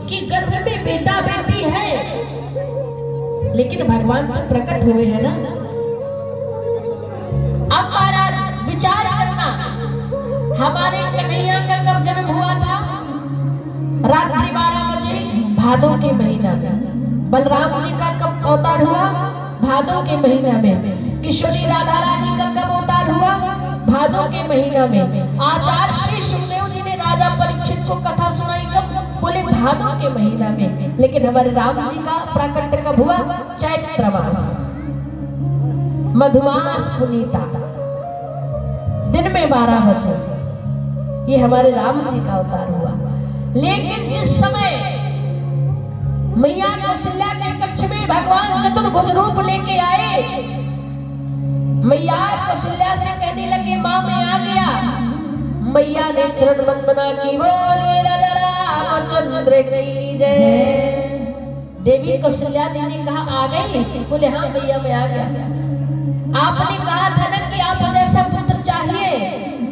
कि गर्भ में बेटा बेटी है, लेकिन भगवान तो प्रकट हुए हैं ना। अब महाराज विचार करना, हमारे कन्हैया का कब जन्म हुआ था? रात्रि 12 बजे भादों के महीना में। बलराम जी का कब अवतार हुआ? भादों के महीना में। किशोरी राधा रानी का कब अवतार हुआ? भादों के महीना में। आचार्य श्री सुखदेव जी ने राजा परीक्षित को कथा सुनाई कब? बोले भादों के महीना में। लेकिन हमारे राम जी का प्राकट्य कब हुआ? चैत्र मास, मधुमास पुनीता, दिन में 12 बजे ये हमारे राम जी का अवतार हुआ। लेकिन जिस समय मैया कौशल्या के कक्ष में भगवान चतुर्भुज रूप लेके आए, मैया कौशल्या से कहने लगे मां मैं आ गया। मैया ने चरण वंदना की, बोले राजा रामचंद्र की जय। देवी कौशल्या जी ने कहा आ गई? बोले हाँ मैया मैं आ गया। आपने कहा था ना कि आप जैसा पुत्र चाहिए।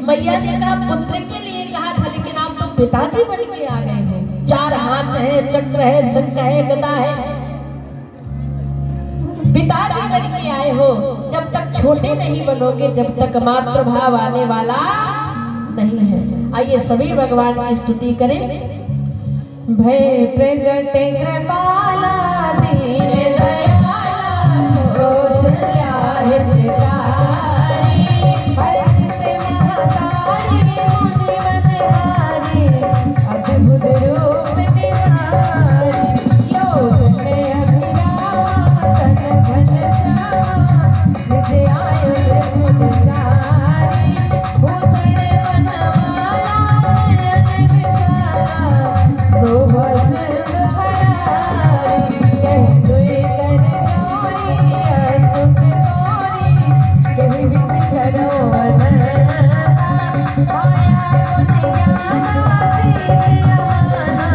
मैया ने कहा पुत्र के लिए कहा था, लेकिन आप तो पिताजी बन के आ गए हो। 4 हाथ है, चक्र है, शंख है, गदा है, पिताजी बन के आए हो। जब तक छोटे नहीं बनोगे, जब तक मातृभाव आने वाला नहीं है। आइए सभी भगवान की स्तुति करें। भय प्रगटे कृपाला दीन दयाला कौशल्या हितकारी, हर्षित महतारी मुनि मनहारी, अद्भुत रूप निहारी, लोचने अभिरामा तन घन श्यामा, निज आयु अद्भुत चारी, भूषण वनमाला नयन विशाला, शोभा सुंदरारी, कह दुई कर जोरी अस्तुत तोरी, कह विधि करो अनंता, माया गुण ज्ञाना दीन अमाना,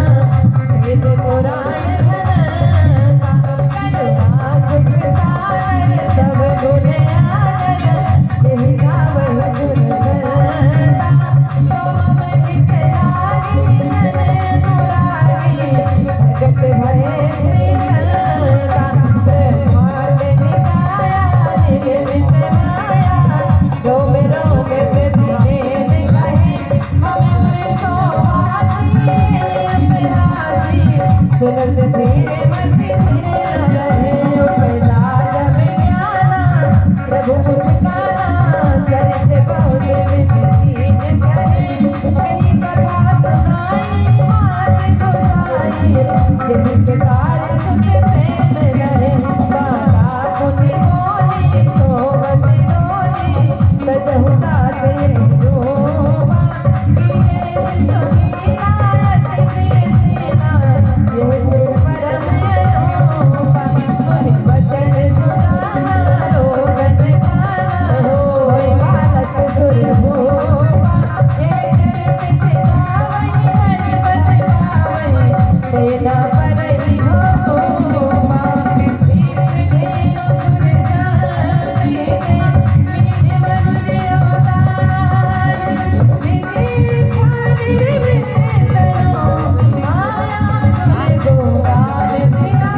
वेद पुराण घनता, करुणा सुख सागर सब गुण आगर, जिह गावहि सुर सरता, सोम हित लागी नयन अनुरागी, भगत भय श्रीलता, ब्रह्मांड निकाया निर्मित माया, रोम रोम प्रतिदिन कहे, हमें सोभासी अपरासी, सुनत धीरे मति धीरे रहे, उपजा जब ज्ञाना प्रभु मुस्काना, चरित बहुत विधि कहे, कही कथा सुनाई मात गोसाई, जिनके कार्य सुख प्रेम रहे, बाला मुनि बोली सोबत डोली, तजहु ताते रूपा, कीने सिंधु लीला अति प्रिय सीना, यह सुर परम अनूपा, सुनि वचन सुनाना रोगन गाना, होय बालक सुर भूपा, एक निज गावहि हरिपद पावहि, तेना परहि भूपा, दीप धेनु सुर शांति, मीन मनुज अवतार, विधि छाड़ि विवेकनो, माया गुण गोपाल सिया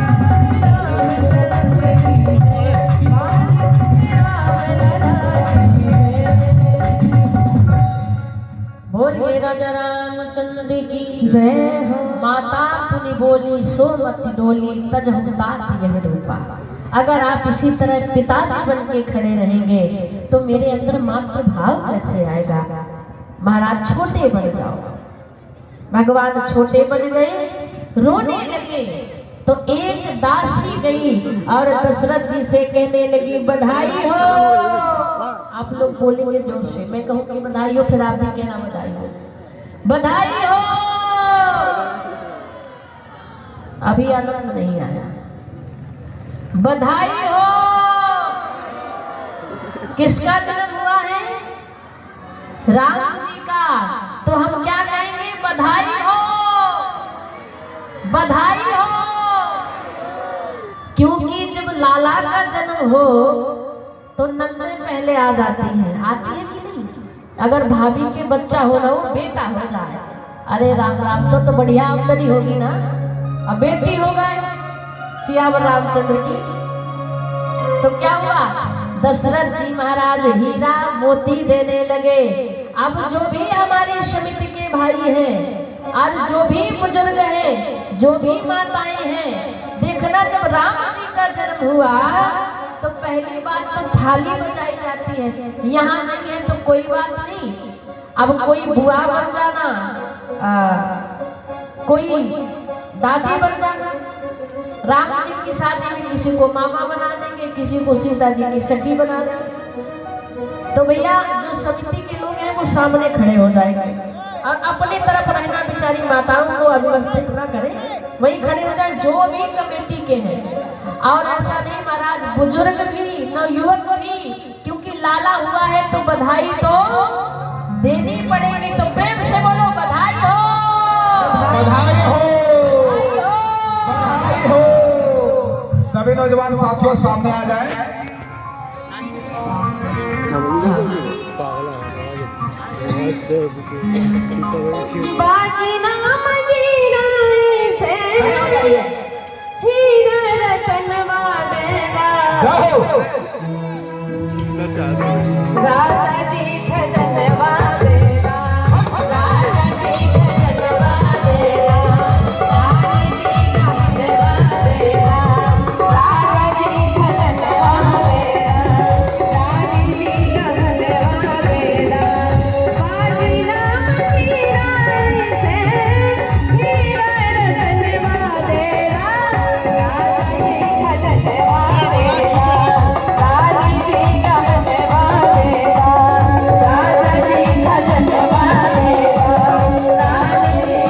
रामचंद्र की जय, मालिक श्याम लला की जय। बोलिए राजा रामचंद्र की जय हो। माता पुनि बोली सो मति डोली, तजहु तात यह रूपा। अगर आप इसी तरह पिताजी बन के खड़े रहेंगे तो मेरे अंदर मातृभाव कैसे आएगा? महाराज छोटे बन जाओ। भगवान छोटे बन गए, रोने लगे तो एक दासी गई और दशरथ जी से कहने लगी बधाई हो। आप लोग बोलेंगे जोर से, मैं कहूँगी बधाई हो, फिर आप भी कहना बधाई हो, बधाई हो। अभी आनंद नहीं आया। बधाई हो। किसका जन्म हुआ है? राम जी का। तो हम क्या कहेंगे? बधाई हो, बधाई हो। क्योंकि जब लाला का जन्म हो तो नंदे पहले आ जाती हैं। आती है कि नहीं? अगर भाभी के बच्चा हो ना, वो बेटा हो जाए, अरे राम राम, तो बढ़िया आमदनी होगी ना। अब बेटी हो गए सियावर रामचंद्र की, तो क्या हुआ, दशरथ जी महाराज हीरा मोती देने लगे। अब जो भी हमारी समिति के भाई हैं और जो भी बुजुर्ग हैं, जो भी माताएं हैं, देखना जब राम जी का जन्म हुआ तो पहली बात तो थाली बजाई जाती है। यहाँ नहीं है तो कोई बात नहीं, अब कोई बुआ बन जाना, कोई दादी बन जाना। राम जी की शादी में किसी को मामा बना देंगे, किसी को सीता जी की सखी बना देंगे। तो भैया जो समिति के लोग हैं वो सामने खड़े हो जाएंगे और अपनी तरफ रहना, बेचारी माताओं को अव्यवस्थित ना करें, वही खड़े हो जाए जो भी कमेटी के हैं। और ऐसा नहीं महाराज, बुजुर्ग भी नवयुवक भी, क्योंकि लाला हुआ है तो बधाई तो देनी पड़ेगी। तो प्रेम से बोलो बधाई हो, बधाई हो, बधाई हो। सभी नौजवान साथियों सामने आ जाए। राजा जी खजनवा देना, राजा जी खजनवा देना, रानी जी खजनवा देना, राजा जी खजनवा देना, रानी जी खजनवा देना। बाजी नाम हीरा से हीरा रतनवा देना, राजा जी खजनवा देना, रानी जी खजनवा देना, राजा जी खजनवा देना, रानी जी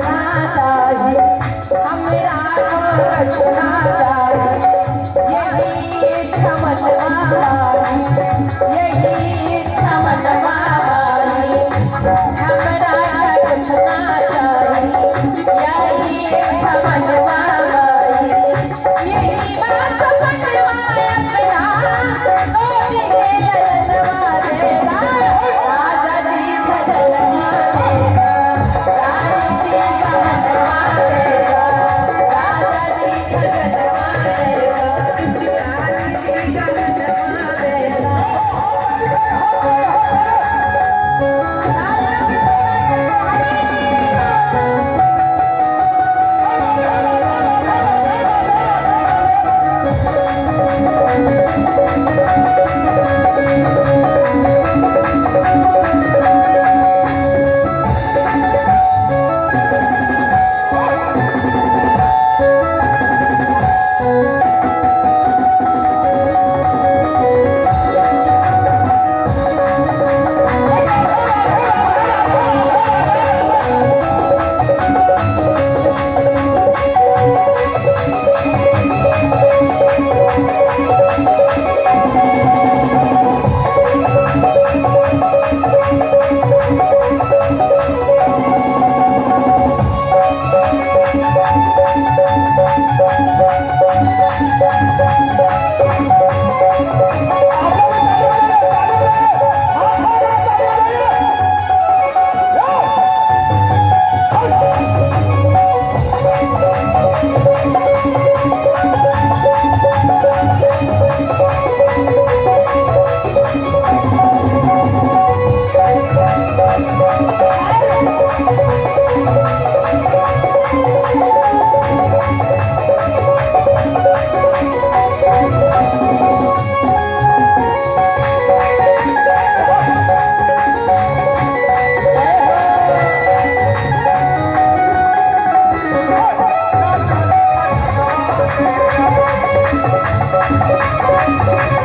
ना चाहिए, हमरा को कुछ ना चाहिए। यही इच्छा मनवा वाली, यही इच्छा मनवा वाली, हमरा कुछ ना चाहिए, यही इच्छा मनवा वाली। यही बात बनवा अपना गोदी के ललनवा देगा, राजा जी का जलवा देगा, रानी जी का मनवा देगा, राजा जी का जलवा देगा, रानी जी का मनवा देगा। Thank you.